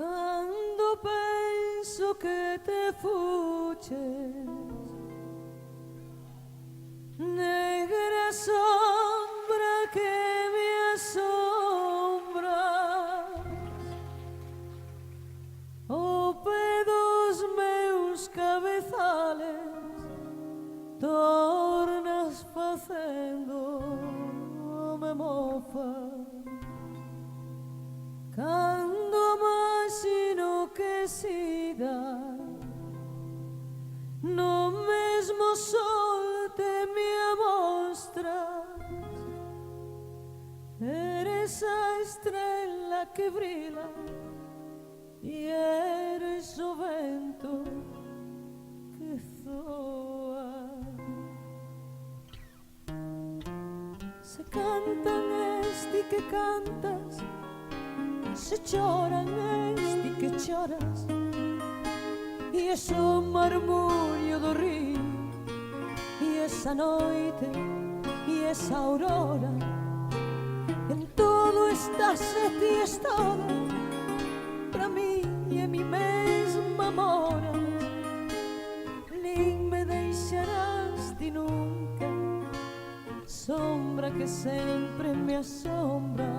Quando penso che te fugges, negra sombra que me asombras, o pedos meus cabezales tornas facendo-me mofa. Cando imagino que sida no mesmo sol te me amostras, eres a estrela que brila e eres o vento que zoa. Se cantan este que cantas, se choran este que choras, e ese marmullo do río, e esa noite, e esa aurora, en todo estás e ti es todo, para mí e en mi mesma mora. Nin me deixarás ti nunca, sombra que sempre me asombra.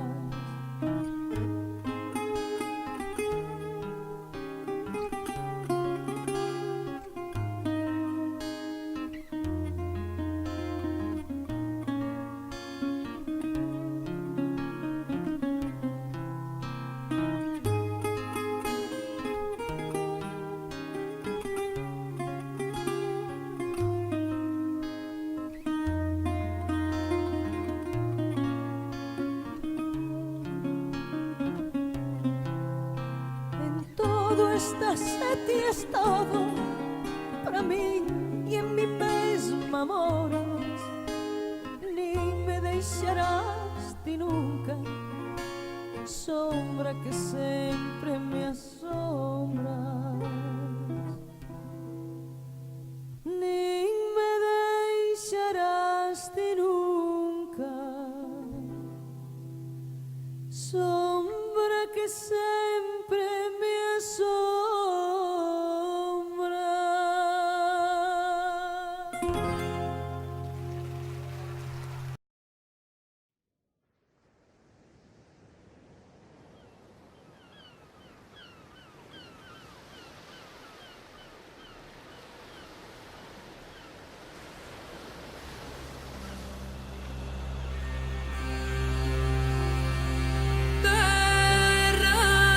Estás e ti es todo, para mí e en mi mesma moras. Nin me deixarás ti nunca, sombra que sempre me asombras. Nin me deixarás ti nunca, sombra que sempre me asombras. Terra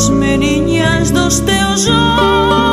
Fazme niñas dos teus ollos.